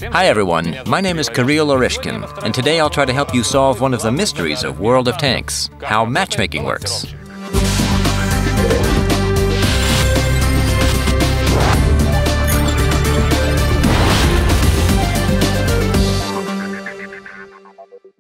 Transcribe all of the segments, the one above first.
Hi everyone, my name is Kirill Oreshkin, and today I'll try to help you solve one of the mysteries of World of Tanks, how matchmaking works.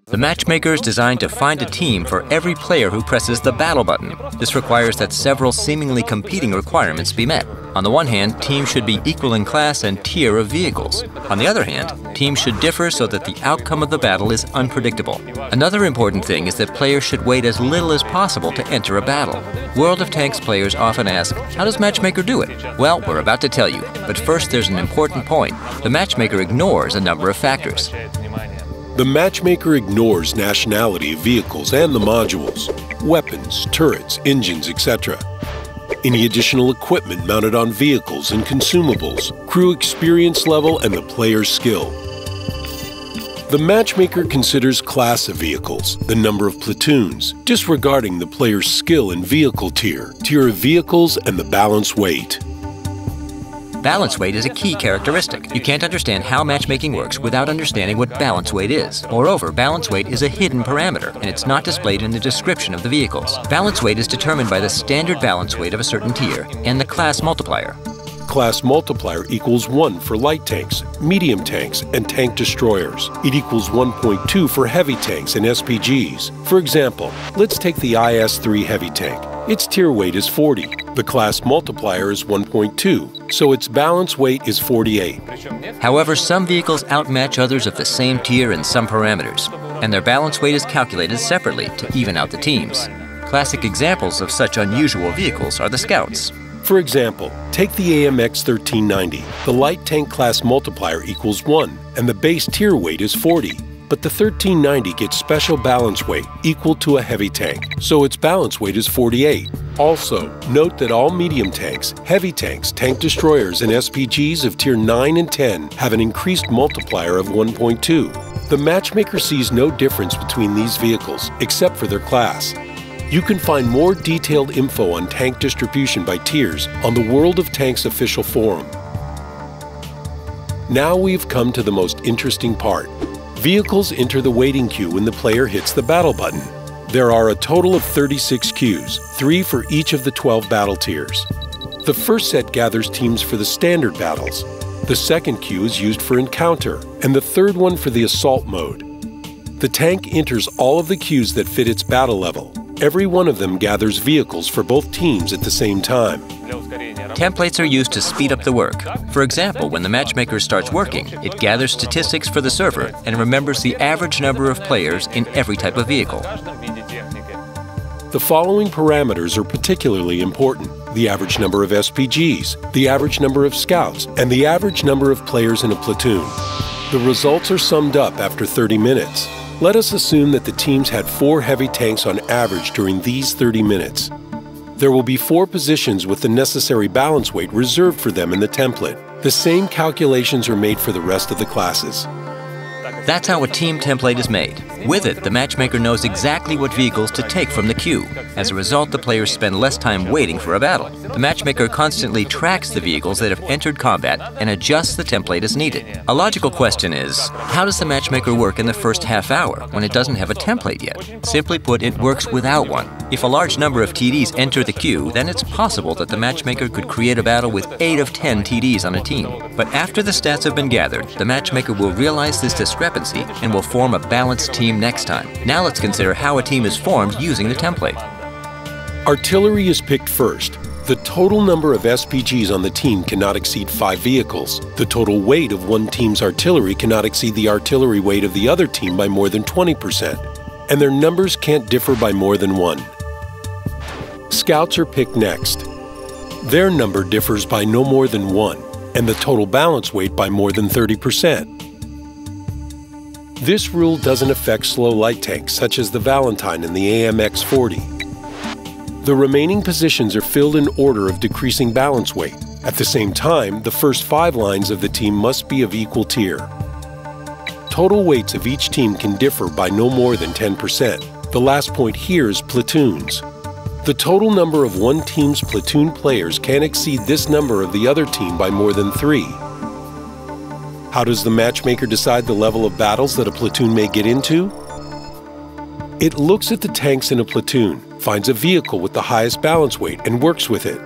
The Matchmaker is designed to find a team for every player who presses the battle button. This requires that several seemingly competing requirements be met. On the one hand, teams should be equal in class and tier of vehicles. On the other hand, teams should differ so that the outcome of the battle is unpredictable. Another important thing is that players should wait as little as possible to enter a battle. World of Tanks players often ask, how does Matchmaker do it? Well, we're about to tell you, but first there's an important point. The Matchmaker ignores a number of factors. The Matchmaker ignores nationality of vehicles and the modules, weapons, turrets, engines, etc. Any additional equipment mounted on vehicles and consumables, crew experience level, and the player's skill. The Matchmaker considers class of vehicles, the number of platoons, disregarding the player's skill in vehicle tier of vehicles, and the balance weight. Balance weight is a key characteristic. You can't understand how matchmaking works without understanding what balance weight is. Moreover, balance weight is a hidden parameter, and it's not displayed in the description of the vehicles. Balance weight is determined by the standard balance weight of a certain tier and the class multiplier. Class multiplier equals 1 for light tanks, medium tanks, and tank destroyers. It equals 1.2 for heavy tanks and SPGs. For example, let's take the IS-3 heavy tank. Its tier weight is 40. The class multiplier is 1.2, so its balance weight is 48. However, some vehicles outmatch others of the same tier in some parameters, and their balance weight is calculated separately to even out the teams. Classic examples of such unusual vehicles are the Scouts. For example, take the AMX 1390. The light tank class multiplier equals 1, and the base tier weight is 40. But the 1390 gets special balance weight equal to a heavy tank, so its balance weight is 48. Also, note that all medium tanks, heavy tanks, tank destroyers, and SPGs of tier 9 and 10 have an increased multiplier of 1.2. The Matchmaker sees no difference between these vehicles, except for their class. You can find more detailed info on tank distribution by tiers on the World of Tanks official forum. Now we've come to the most interesting part. Vehicles enter the waiting queue when the player hits the battle button. There are a total of 36 queues, 3 for each of the 12 battle tiers. The first set gathers teams for the standard battles. The second queue is used for encounter, and the third one for the assault mode. The tank enters all of the queues that fit its battle level. Every one of them gathers vehicles for both teams at the same time. Templates are used to speed up the work. For example, when the Matchmaker starts working, it gathers statistics for the server and remembers the average number of players in every type of vehicle. The following parameters are particularly important: the average number of SPGs, the average number of scouts, and the average number of players in a platoon. The results are summed up after 30 minutes. Let us assume that the teams had 4 heavy tanks on average during these 30 minutes. There will be 4 positions with the necessary balance weight reserved for them in the template. The same calculations are made for the rest of the classes. That's how a team template is made. With it, the Matchmaker knows exactly what vehicles to take from the queue. As a result, the players spend less time waiting for a battle. The Matchmaker constantly tracks the vehicles that have entered combat and adjusts the template as needed. A logical question is, how does the Matchmaker work in the first half hour when it doesn't have a template yet? Simply put, it works without one. If a large number of TDs enter the queue, then it's possible that the Matchmaker could create a battle with 8 of 10 TDs on a team. But after the stats have been gathered, the Matchmaker will realize this discrepancy and will form a balanced team next time. Now let's consider how a team is formed using the template. Artillery is picked first. The total number of SPGs on the team cannot exceed 5 vehicles. The total weight of one team's artillery cannot exceed the artillery weight of the other team by more than 20%, and their numbers can't differ by more than 1. Scouts are picked next. Their number differs by no more than 1, and the total balance weight by more than 30%. This rule doesn't affect slow light tanks such as the Valentine and the AMX 40. The remaining positions are filled in order of decreasing balance weight. At the same time, the first 5 lines of the team must be of equal tier. Total weights of each team can differ by no more than 10%. The last point here is platoons. The total number of one team's platoon players can't exceed this number of the other team by more than 3. How does the matchmaker decide the level of battles that a platoon may get into? It looks at the tanks in a platoon, finds a vehicle with the highest balance weight, and works with it.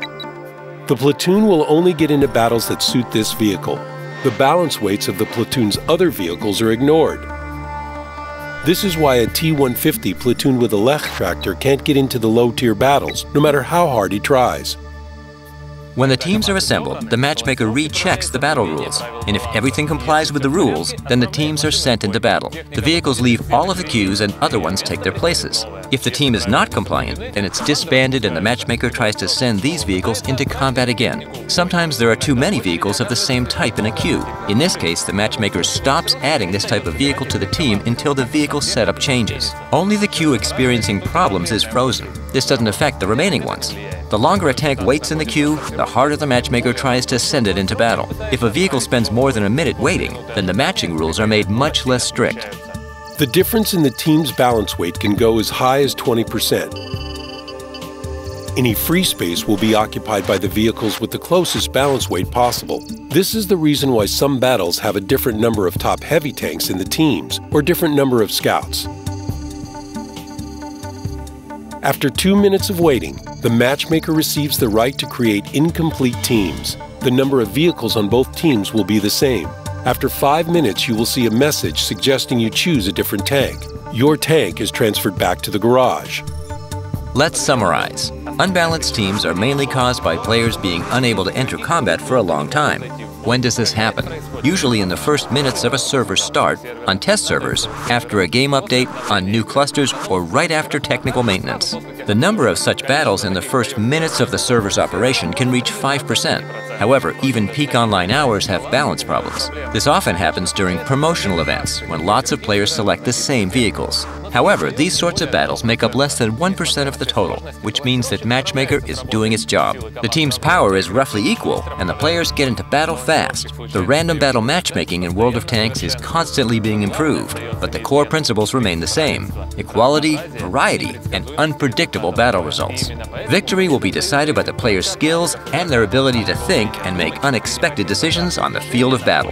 The platoon will only get into battles that suit this vehicle. The balance weights of the platoon's other vehicles are ignored. This is why a T-150 platoon with a Lech tractor can't get into the low-tier battles, no matter how hard he tries. When the teams are assembled, the matchmaker rechecks the battle rules, and if everything complies with the rules, then the teams are sent into battle. The vehicles leave all of the queues and other ones take their places. If the team is not compliant, then it's disbanded and the matchmaker tries to send these vehicles into combat again. Sometimes there are too many vehicles of the same type in a queue. In this case, the matchmaker stops adding this type of vehicle to the team until the vehicle setup changes. Only the queue experiencing problems is frozen. This doesn't affect the remaining ones. The longer a tank waits in the queue, the harder the matchmaker tries to send it into battle. If a vehicle spends more than a minute waiting, then the matching rules are made much less strict. The difference in the team's balance weight can go as high as 20%. Any free space will be occupied by the vehicles with the closest balance weight possible. This is the reason why some battles have a different number of top heavy tanks in the teams, or different number of scouts. After 2 minutes of waiting, the matchmaker receives the right to create incomplete teams. The number of vehicles on both teams will be the same. After 5 minutes, you will see a message suggesting you choose a different tank. Your tank is transferred back to the garage. Let's summarize. Unbalanced teams are mainly caused by players being unable to enter combat for a long time. When does this happen? Usually in the first minutes of a server's start, on test servers, after a game update, on new clusters, or right after technical maintenance. The number of such battles in the first minutes of the server's operation can reach 5%. However, even peak online hours have balance problems. This often happens during promotional events, when lots of players select the same vehicles. However, these sorts of battles make up less than 1% of the total, which means that Matchmaker is doing its job. The team's power is roughly equal, and the players get into battle fast. The random battle matchmaking in World of Tanks is constantly being improved, but the core principles remain the same: equality, variety, and unpredictable battle results. Victory will be decided by the players' skills and their ability to think and make unexpected decisions on the field of battle.